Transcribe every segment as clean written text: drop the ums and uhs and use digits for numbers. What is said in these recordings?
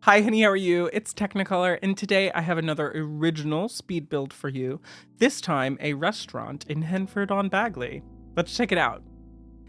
Hi, honey, how are you? It's Teknikolour, and today I have another original speed build for you. This time, a restaurant in Henford-on-Bagley. Let's check it out.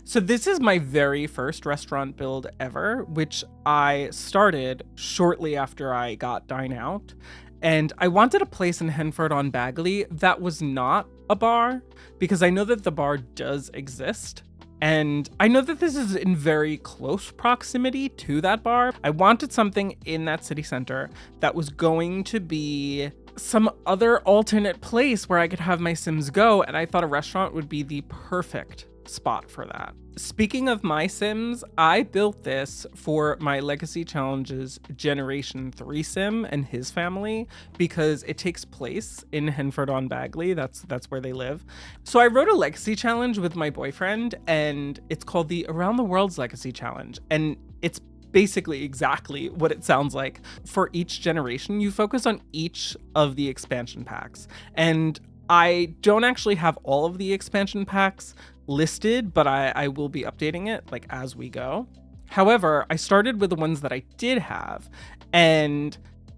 So this is my very first restaurant build ever, which I started shortly after I got Dine Out. And I wanted a place in Henford-on-Bagley that was not a bar, because I know that the bar does exist. And I know that this is in very close proximity to that bar. I wanted something in that city center that was going to be some other alternate place where I could have my Sims go, and I thought a restaurant would be the perfect spot for that. Speaking of my Sims, I built this for my Legacy Challenges Generation 3 Sim and his family because it takes place in Henford-on-Bagley. That's where they live. So I wrote a Legacy Challenge with my boyfriend, and it's called the Around the World's Legacy Challenge. And it's basically exactly what it sounds like. For each generation, you focus on each of the expansion packs. And I don't actually have all of the expansion packs listed, but I will be updating it like as we go. However, I started with the ones that I did have, and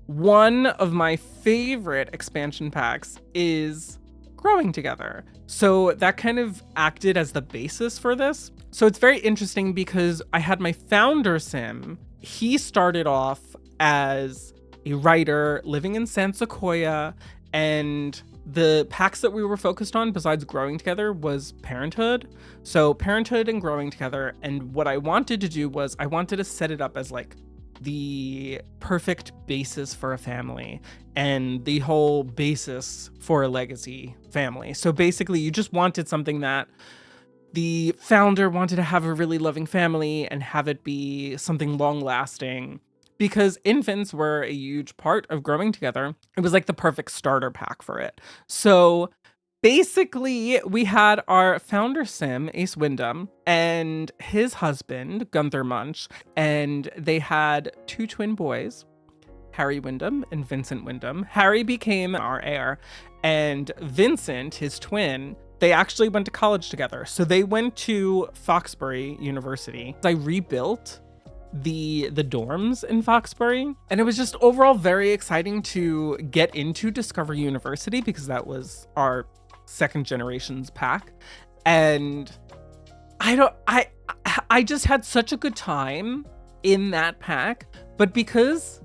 one of my favorite expansion packs is Growing Together. So that kind of acted as the basis for this. So it's very interesting because I had my founder Sim. He started off as a writer living in San Sequoia, and the packs that we were focused on besides Growing Together was Parenthood. So Parenthood and Growing Together. And what I wanted to do was I wanted to set it up as like the perfect basis for a family and the whole basis for a legacy family. So basically you just wanted something that the founder wanted to have a really loving family and have it be something long lasting. Because infants were a huge part of Growing Together. It was like the perfect starter pack for it. So basically, we had our founder Sim, Ace Wyndham, and his husband, Gunther Munch, and they had two twin boys, Harry Wyndham and Vincent Wyndham. Harry became our heir, and Vincent, his twin, they actually went to college together. So they went to Foxbury University. I rebuilt the dorms in Foxbury, and it was just overall very exciting to get into Discover University because that was our second generation's pack. And I just had such a good time in that pack, but because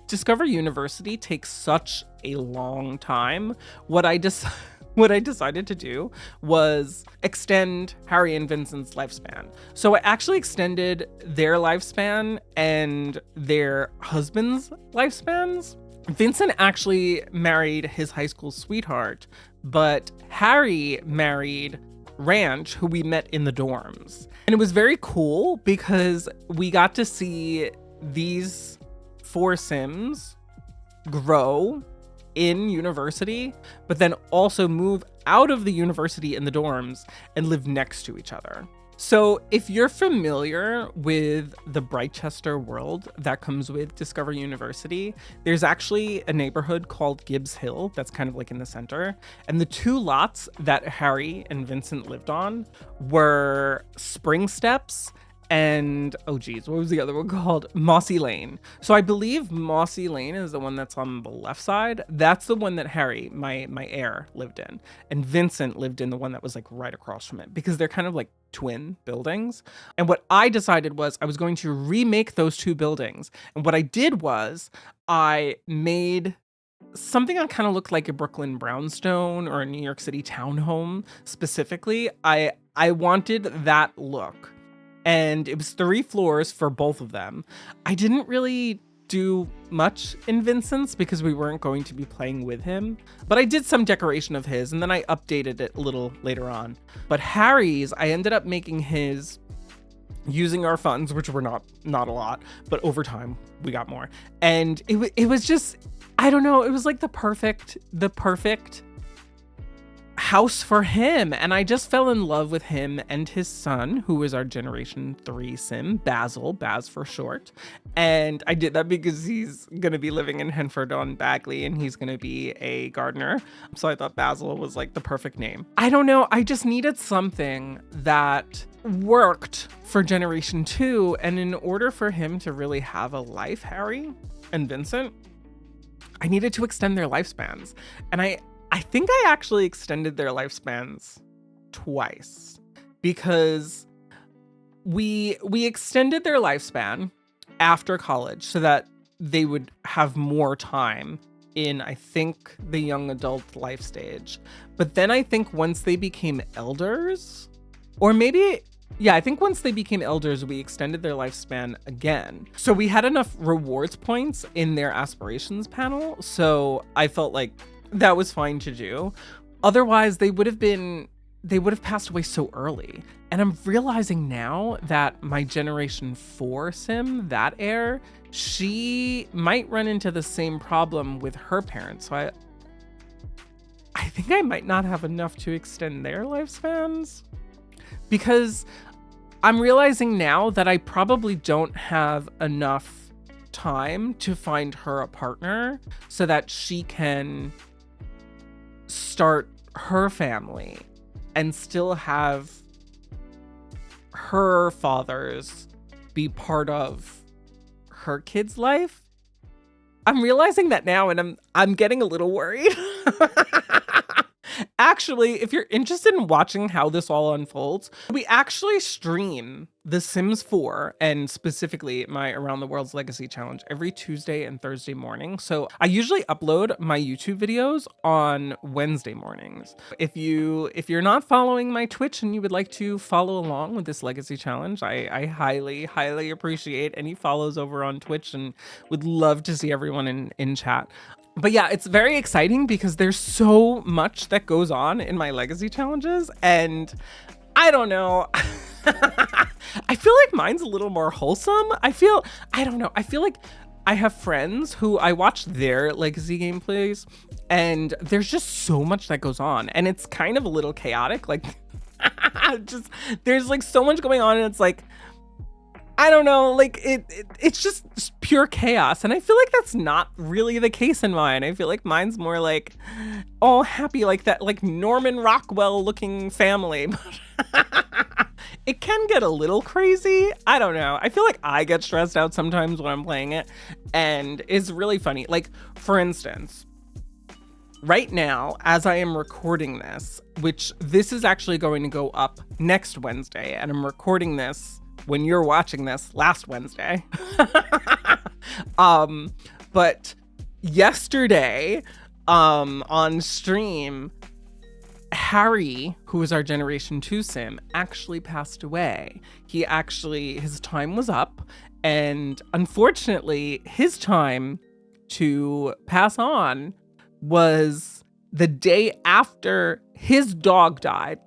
Discover University takes such a long time, what I decided to do was extend Harry and Vincent's lifespan. So I actually extended their lifespan and their husbands' lifespans. Vincent actually married his high school sweetheart, but Harry married Ranch, who we met in the dorms. And it was very cool because we got to see these four Sims grow in university, but then also move out of the university in the dorms and live next to each other. So if you're familiar with the Brightchester world that comes with Discover University, there's actually a neighborhood called Gibbs Hill that's kind of like in the center. And the two lots that Harry and Vincent lived on were Spring Steps and, oh geez, what was the other one called? Mossy Lane. So I believe Mossy Lane is the one that's on the left side. That's the one that Harry, my heir, lived in. And Vincent lived in the one that was like right across from it because they're kind of like twin buildings. And what I decided was I was going to remake those two buildings. And what I did was I made something that kind of looked like a Brooklyn brownstone or a New York City townhome specifically. I wanted that look. And it was 3 floors for both of them. I didn't really do much in Vincent's because we weren't going to be playing with him, but I did some decoration of his and then I updated it a little later on. But Harry's, I ended up making his using our funds, which were not a lot, but over time we got more. And it was just, I don't know, it was like the perfect house for him. And I just fell in love with him and his son, who is our Generation 3 sim, Basil, Baz for short. And I did that because he's going to be living in Henford-on-Bagley and he's going to be a gardener. So I thought Basil was like the perfect name. I don't know. I just needed something that worked for Generation 2. And in order for him to really have a life, Harry and Vincent, I needed to extend their lifespans. And I think I actually extended their lifespans twice, because we extended their lifespan after college so that they would have more time in, I think, the young adult life stage. But then I think once they became elders, or maybe, yeah, I think once they became elders, we extended their lifespan again. So we had enough rewards points in their aspirations panel. So I felt like that was fine to do. Otherwise, they would have passed away so early. And I'm realizing now that my Generation 4 sim, that heir, she might run into the same problem with her parents. So I think I might not have enough to extend their lifespans, because I'm realizing now that I probably don't have enough time to find her a partner so that she can start her family and still have her fathers be part of her kid's life. I'm realizing that now, and I'm getting a little worried. Actually, if you're interested in watching how this all unfolds, we actually stream The Sims 4 and specifically my Around the World's Legacy Challenge every Tuesday and Thursday morning. So I usually upload my YouTube videos on Wednesday mornings. If you're not following my Twitch and you would like to follow along with this Legacy Challenge, I highly, highly appreciate any follows over on Twitch and would love to see everyone in chat. But yeah, it's very exciting because there's so much that goes on in my legacy challenges, and I don't know. I feel like mine's a little more wholesome. I don't know. I feel like I have friends who I watch their legacy gameplays, and there's just so much that goes on, and it's kind of a little chaotic. Like, there's like so much going on, and it's like, I don't know, like it's just pure chaos. And I feel like that's not really the case in mine. I feel like mine's more like all happy, like that, like Norman Rockwell looking family. It can get a little crazy. I don't know. I feel like I get stressed out sometimes when I'm playing it, and it's really funny. Like, for instance, right now, as I am recording this, which this is actually going to go up next Wednesday, and I'm recording this when you're watching this last Wednesday. But yesterday, on stream, Harry, who is our Generation 2 sim, actually passed away. His time was up, and unfortunately, his time to pass on was the day after his dog died.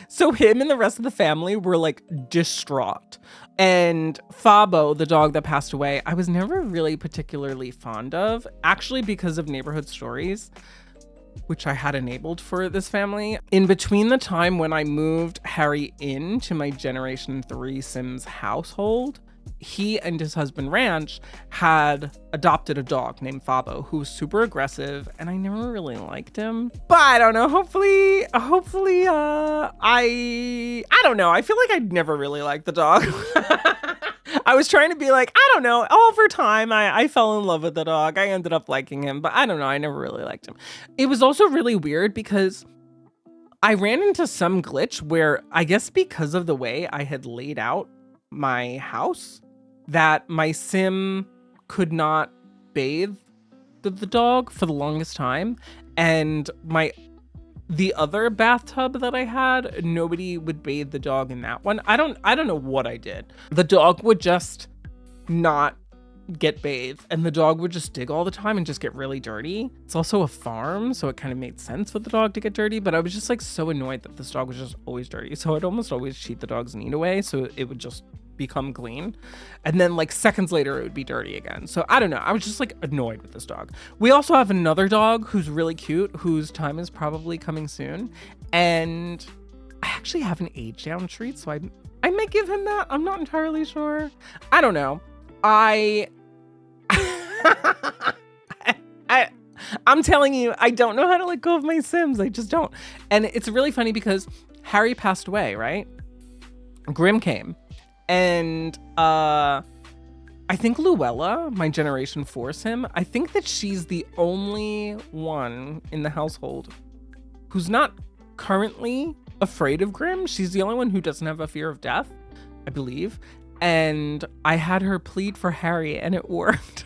So him and the rest of the family were like distraught. And Fabo, the dog that passed away, I was never really particularly fond of, actually because of Neighborhood Stories, which I had enabled for this family. In between the time when I moved Harry into my Generation 3 Sims household, he and his husband Ranch had adopted a dog named Fabo who was super aggressive, and I never really liked him. But I don't know, hopefully, I don't know. I feel like I'd never really liked the dog. I was trying to be like, I don't know, over time, I fell in love with the dog. I ended up liking him, but I don't know, I never really liked him. It was also really weird because I ran into some glitch where, I guess because of the way I had laid out my house, that my sim could not bathe the dog for the longest time, and the other bathtub that I had, nobody would bathe the dog in that one. I don't know what I did. The dog would just not get bathed, and the dog would just dig all the time and just get really dirty. It's also a farm, so it kind of made sense for the dog to get dirty, but I was just like so annoyed that this dog was just always dirty. So I'd almost always cheat the dog's need away, so it would just become clean. And then like seconds later, it would be dirty again. So I don't know. I was just like annoyed with this dog. We also have another dog who's really cute, whose time is probably coming soon. And I actually have an age down treat. So I might give him that. I'm not entirely sure. I don't know. I'm telling you, I don't know how to let go of my Sims. I just don't. And it's really funny because Harry passed away, right? Grimm came. And I think Luella, my Generation 4 Sim, I think that she's the only one in the household who's not currently afraid of Grimm. She's the only one who doesn't have a fear of death, I believe. And I had her plead for Harry and it worked.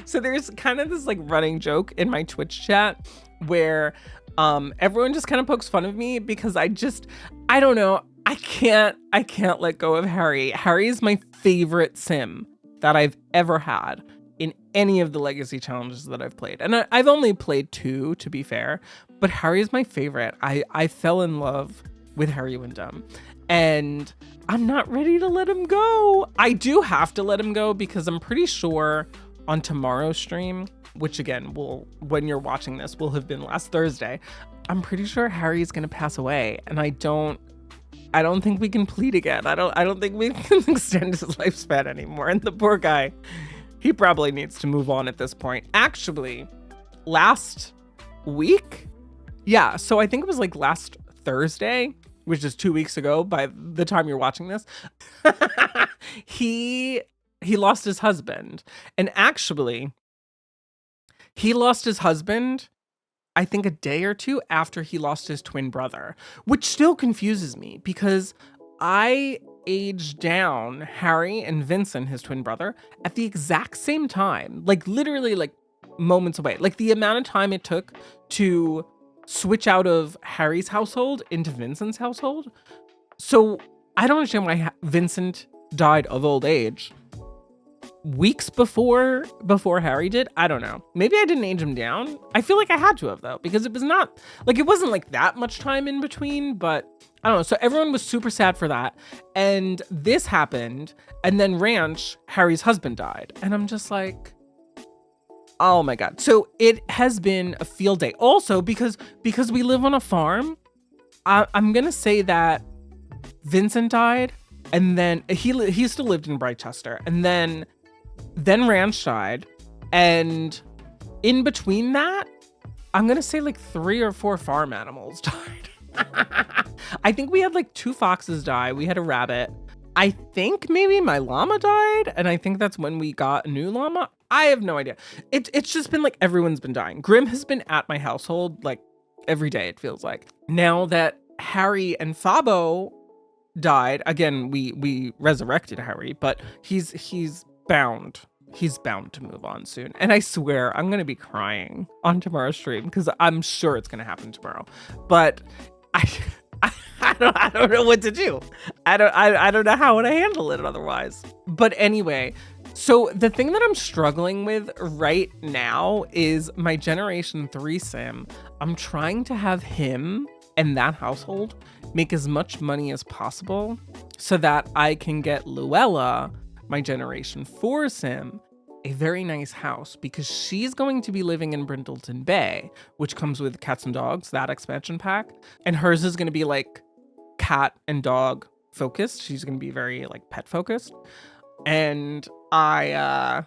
So there's kind of this like running joke in my Twitch chat where everyone just kind of pokes fun of me because I don't know. I can't let go of Harry. Harry is my favorite Sim that I've ever had in any of the legacy challenges that I've played. And I've only played 2, to be fair, but Harry is my favorite. I fell in love with Harry Wyndham and I'm not ready to let him go. I do have to let him go because I'm pretty sure on tomorrow's stream, which again, when you're watching this, will have been last Thursday, I'm pretty sure Harry's gonna pass away, and I don't think we can plead again. I don't think we can extend his lifespan anymore. And the poor guy, he probably needs to move on at this point. Actually, last week, yeah, so I think it was like last Thursday, which is 2 weeks ago by the time you're watching this, he lost his husband. And actually, he lost his husband, I think a day or two after he lost his twin brother, which still confuses me because I aged down Harry and Vincent, his twin brother, at the exact same time, like literally like moments away. Like the amount of time it took to switch out of Harry's household into Vincent's household. So I don't understand why Vincent died of old age weeks before Harry did. I don't know. Maybe I didn't age him down. I feel like I had to have though, because it wasn't like that much time in between, but I don't know. So everyone was super sad for that. And this happened. And then Ranch, Harry's husband, died. And I'm just like, oh my God. So it has been a field day. Also, because we live on a farm, I'm going to say that Vincent died. And then he still lived in Brightchester. And then Ranch died. And in between that, I'm going to say like 3 or 4 farm animals died. I think we had like 2 foxes die. We had a rabbit. I think maybe my llama died. And I think that's when we got a new llama. I have no idea. It's just been like everyone's been dying. Grimm has been at my household like every day, it feels like. Now that Harry and Fabo died, again, we resurrected Harry, but he's bound to move on soon. And I swear I'm gonna be crying on tomorrow's stream because I'm sure it's gonna happen tomorrow. But I don't know what to do. I don't know how to handle it otherwise. But anyway, so the thing that I'm struggling with right now is my Generation 3 Sim. I'm trying to have him and that household make as much money as possible so that I can get Luella, my Generation 4 Sim, a very nice house because she's going to be living in Brindleton Bay, which comes with Cats and Dogs, that expansion pack. And hers is going to be like cat and dog focused. She's going to be very like pet focused. And I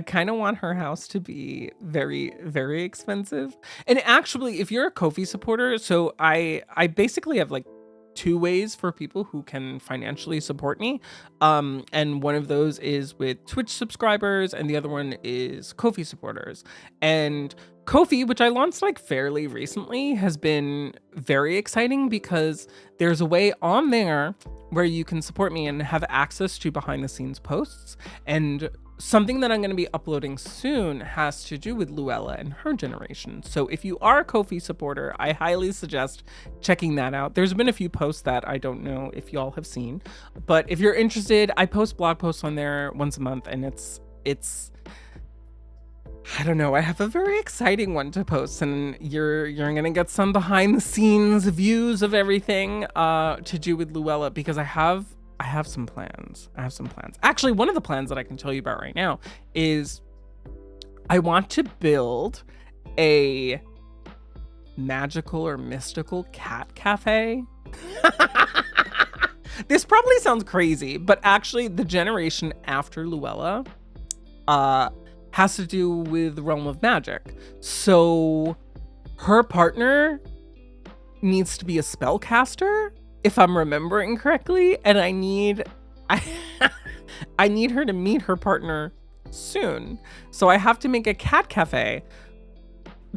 kind of want her house to be very, very expensive. And actually, if you're a Ko-fi supporter, so I basically have like 2 ways for people who can financially support me. And one of those is with Twitch subscribers, and the other one is Ko-fi supporters. And Ko-fi, which I launched like fairly recently, has been very exciting because there's a way on there where you can support me and have access to behind the scenes posts. And something that I'm going to be uploading soon has to do with Luella and her generation. So if you are a Ko-fi supporter, I highly suggest checking that out. There's been a few posts that I don't know if y'all have seen, but if you're interested, I post blog posts on there once a month, and it's I don't know. I have a very exciting one to post, and you're gonna get some behind the scenes views of everything to do with Luella, because I have some plans. Actually, one of the plans that I can tell you about right now is I want to build a magical or mystical cat cafe. This probably sounds crazy, but actually the generation after Luella has to do with the realm of magic. So her partner needs to be a spellcaster, if I'm remembering correctly, and I need her to meet her partner soon. So I have to make a cat cafe,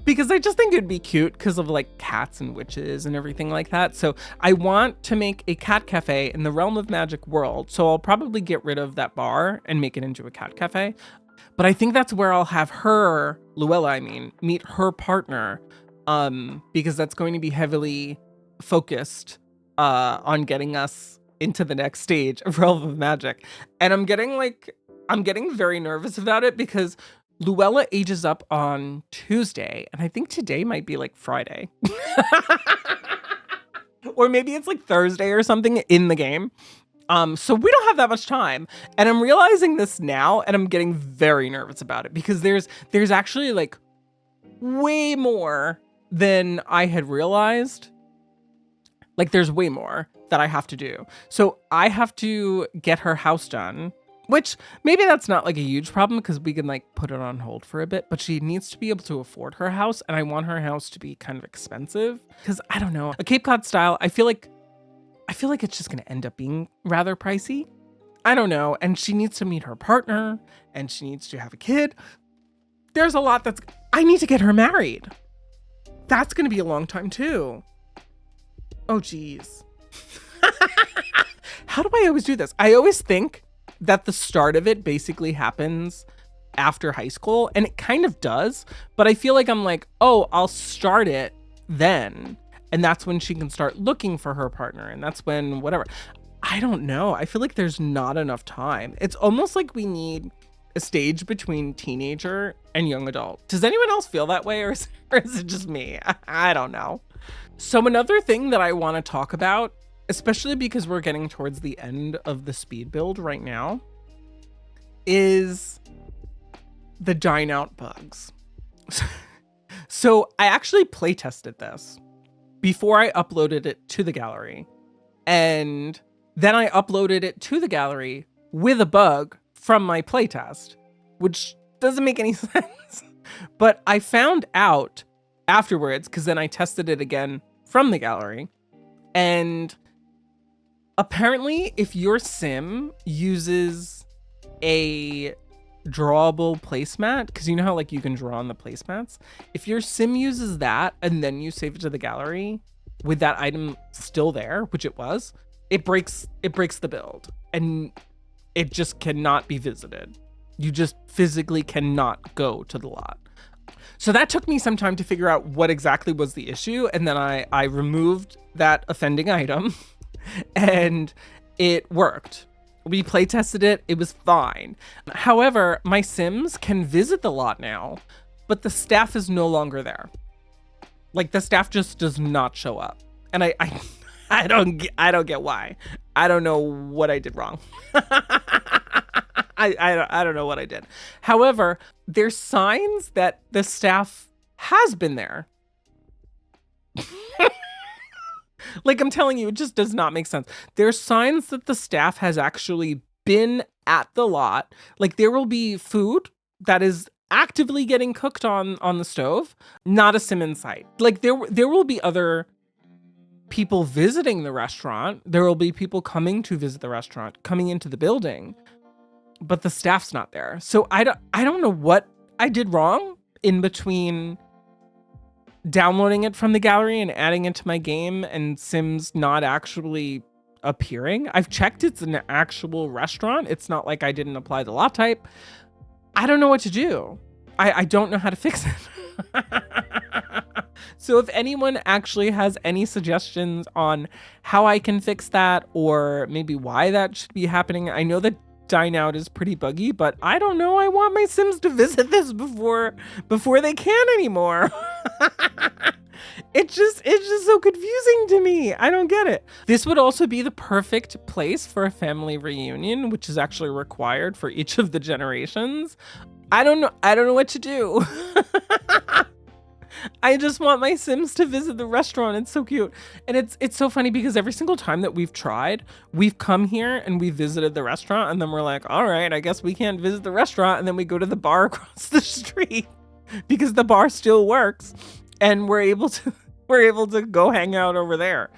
because I just think it'd be cute because of like cats and witches and everything like that. So I want to make a cat cafe in the realm of magic world. So I'll probably get rid of that bar and make it into a cat cafe. But I think that's where I'll have her, Luella, meet her partner, because that's going to be heavily focused on getting us into the next stage of Realm of Magic. And I'm getting very nervous about it because Luella ages up on Tuesday, and I think today might be like Friday. Or maybe it's like Thursday or something in the game. So we don't have that much time. And I'm realizing this now, and I'm getting very nervous about it because there's actually like way more than I had realized. Like there's way more that I have to do. So I have to get her house done, which maybe that's not like a huge problem because we can like put it on hold for a bit, but she needs to be able to afford her house. And I want her house to be kind of expensive because I don't know, a Cape Cod style, I feel like it's just going to end up being rather pricey. I don't know. And she needs to meet her partner and she needs to have a kid. There's a lot I need to get her married. That's going to be a long time too. Oh, geez. How do I always do this? I always think that the start of it basically happens after high school, and it kind of does, but I feel like I'm like, oh, I'll start it then. And that's when she can start looking for her partner. And that's when whatever. I don't know. I feel like there's not enough time. It's almost like we need a stage between teenager and young adult. Does anyone else feel that way, or is it just me? I don't know. So another thing that I want to talk about, especially because we're getting towards the end of the speed build right now, is the dine out bugs. So I actually play tested this before I uploaded it to the gallery. And then I uploaded it to the gallery with a bug from my playtest, which doesn't make any sense. But I found out afterwards, because then I tested it again from the gallery. And apparently, if your sim uses a drawable placemat, because you know how like you can draw on the placemats, if your sim uses that and then you save it to the gallery with that item still there, which it was, it breaks the build and it just cannot be visited. You just physically cannot go to the lot. So that took me some time to figure out what exactly was the issue, and then I removed that offending item and it worked. We play tested it. It was fine. However, my Sims can visit the lot now, but the staff is no longer there. Like the staff just does not show up. And I don't get why. I don't know what I did wrong. I don't know what I did. However, there's signs that the staff has been there. Like I'm telling you, it just does not make sense. There's signs that the staff has actually been at the lot. Like there will be food that is actively getting cooked on the stove, not a sim in sight. Like there will be other people visiting the restaurant. There will be people coming to visit the restaurant, coming into the building, but the staff's not there. So I don't know what I did wrong in between downloading it from the gallery and adding it to my game and Sims not actually appearing. I've checked it's an actual restaurant. It's not like I didn't apply the lot type. I don't know what to do. I don't know how to fix it. So if anyone actually has any suggestions on how I can fix that or maybe why that should be happening, I know that dine out is pretty buggy, but I don't know. I want my Sims to visit this before they can anymore. It's just so confusing to me. I don't get it. This would also be the perfect place for a family reunion, which is actually required for each of the generations. I don't know what to do. I just want my Sims to visit the restaurant. It's so cute. And it's so funny because every single time that we've tried, we've come here and we visited the restaurant and then we're like, all right, I guess we can't visit the restaurant. And then we go to the bar across the street because the bar still works and we're able to go hang out over there.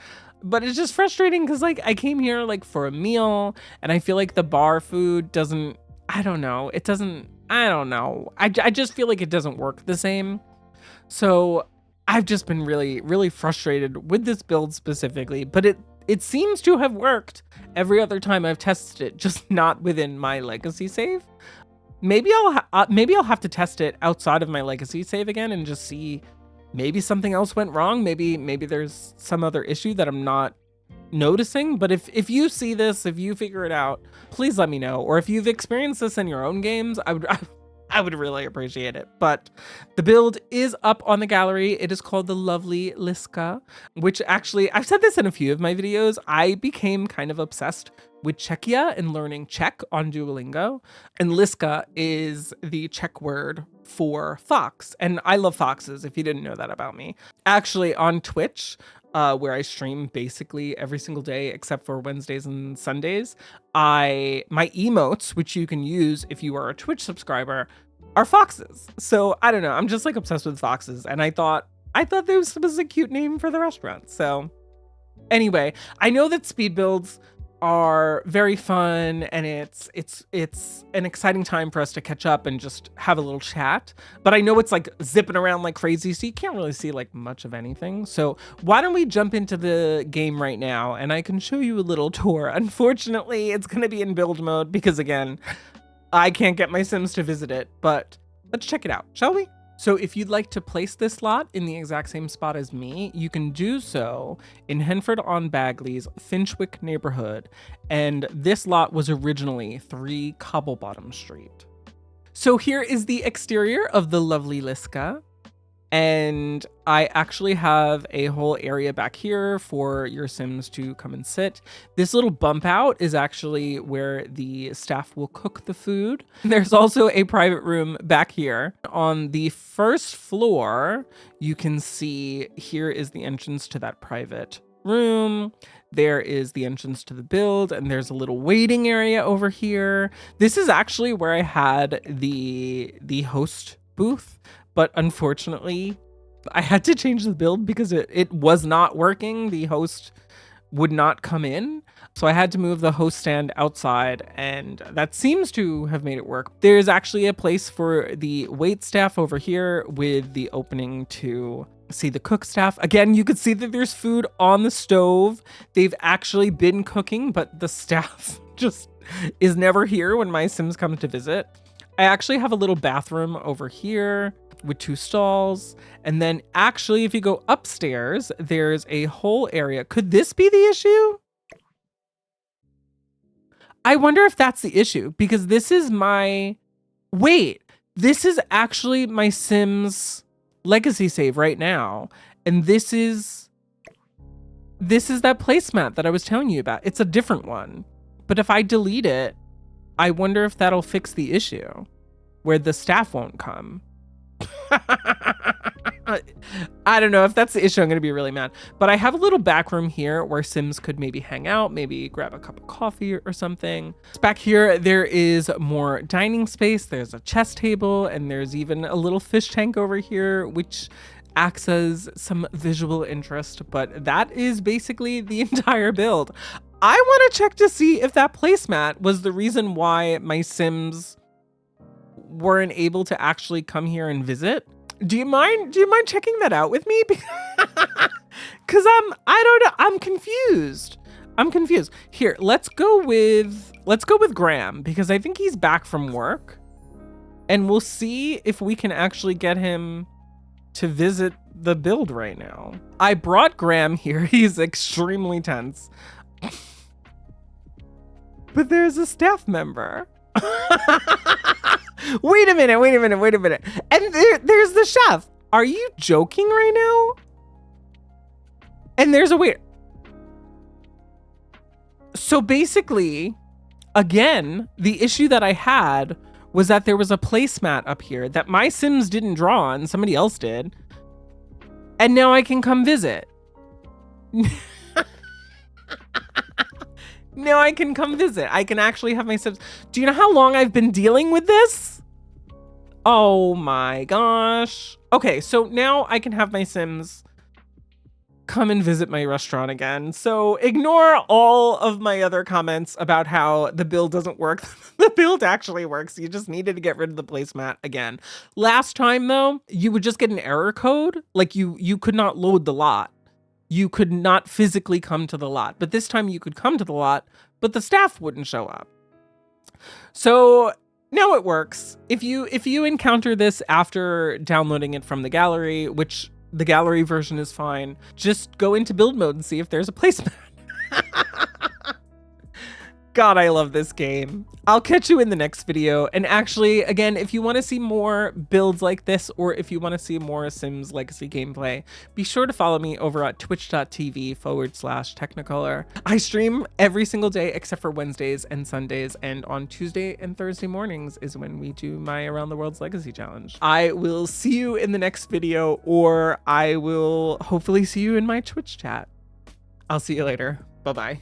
But it's just frustrating because like I came here like for a meal and I feel like the bar food doesn't, I don't know. I just feel like it doesn't work the same. So I've just been really, really frustrated with this build specifically, but it seems to have worked every other time I've tested it, just not within my legacy save. Maybe I'll have to test it outside of my legacy save again and just see maybe something else went wrong. Maybe there's some other issue that I'm not noticing. But if you see this, if you figure it out, please let me know. Or if you've experienced this in your own games, I would really appreciate it. But the build is up on the gallery. It is called the lovely Liska, which actually, I've said this in a few of my videos. I became kind of obsessed with Czechia and learning Czech on Duolingo. And Liska is the Czech word for fox. And I love foxes, if you didn't know that about me. Actually, on Twitch, where I stream basically every single day except for Wednesdays and Sundays, my emotes, which you can use if you are a Twitch subscriber, are foxes. So I don't know, I'm just like obsessed with foxes, and I thought this was a cute name for the restaurant. So anyway, I know that speed builds are very fun and it's an exciting time for us to catch up and just have a little chat, but I know it's like zipping around like crazy, so you can't really see like much of anything. So why don't we jump into the game right now and I can show you a little tour. Unfortunately, it's going to be in build mode because again, I can't get my Sims to visit it, but let's check it out, shall we? So if you'd like to place this lot in the exact same spot as me, you can do so in Henford-on-Bagley's Finchwick neighborhood. And this lot was originally 3 Cobblebottom Street. So here is the exterior of the lovely Liska. And I actually have a whole area back here for your Sims to come and sit. This little bump out is actually where the staff will cook the food. There's also a private room back here. On the first floor, you can see here is the entrance to that private room. There is the entrance to the build, and there's a little waiting area over here. This is actually where I had the host booth. But unfortunately, I had to change the build because it was not working. The host would not come in. So I had to move the host stand outside, and that seems to have made it work. There's actually a place for the wait staff over here with the opening to see the cook staff. Again, you could see that there's food on the stove. They've actually been cooking, but the staff just is never here when my Sims come to visit. I actually have a little bathroom over here with 2 stalls. And then actually, if you go upstairs, there's a whole area. Could this be the issue? I wonder if that's the issue, because this is this is actually my Sims legacy save right now. And this is that placemat that I was telling you about. It's a different one. But if I delete it, I wonder if that'll fix the issue where the staff won't come. I don't know if that's the issue. I'm going to be really mad. But I have a little back room here where Sims could maybe hang out, maybe grab a cup of coffee or something. Back here, there is more dining space. There's a chess table, and there's even a little fish tank over here, which acts as some visual interest. But that is basically the entire build. I want to check to see if that placemat was the reason why my Sims weren't able to actually come here and visit. Do you mind checking that out with me? Because I don't know, I'm confused. Here, let's go with Graham, because I think he's back from work, and we'll see if we can actually get him to visit the build right now. I brought Graham here. He's extremely tense. But there's a staff member. Wait a minute. And there's the chef. Are you joking right now? And there's a waiter. So basically, again, the issue that I had was that there was a placemat up here that my Sims didn't draw on, somebody else did. And now I can come visit. Now I can come visit. I can actually have my Sims. Do you know how long I've been dealing with this? Oh my gosh. Okay, so now I can have my Sims come and visit my restaurant again. So ignore all of my other comments about how the build doesn't work. The build actually works. You just needed to get rid of the placemat again. Last time though, you would just get an error code. Like you could not load the lot. You could not physically come to the lot. But this time you could come to the lot, but the staff wouldn't show up. So now it works. If you encounter this after downloading it from the gallery, which the gallery version is fine, just go into build mode and see if there's a placemat. God, I love this game. I'll catch you in the next video. And actually, again, if you want to see more builds like this, or if you want to see more Sims Legacy gameplay, be sure to follow me over at twitch.tv/Teknikolour. I stream every single day except for Wednesdays and Sundays, and on Tuesday and Thursday mornings is when we do my Around the World's Legacy Challenge. I will see you in the next video, or I will hopefully see you in my Twitch chat. I'll see you later. Bye-bye.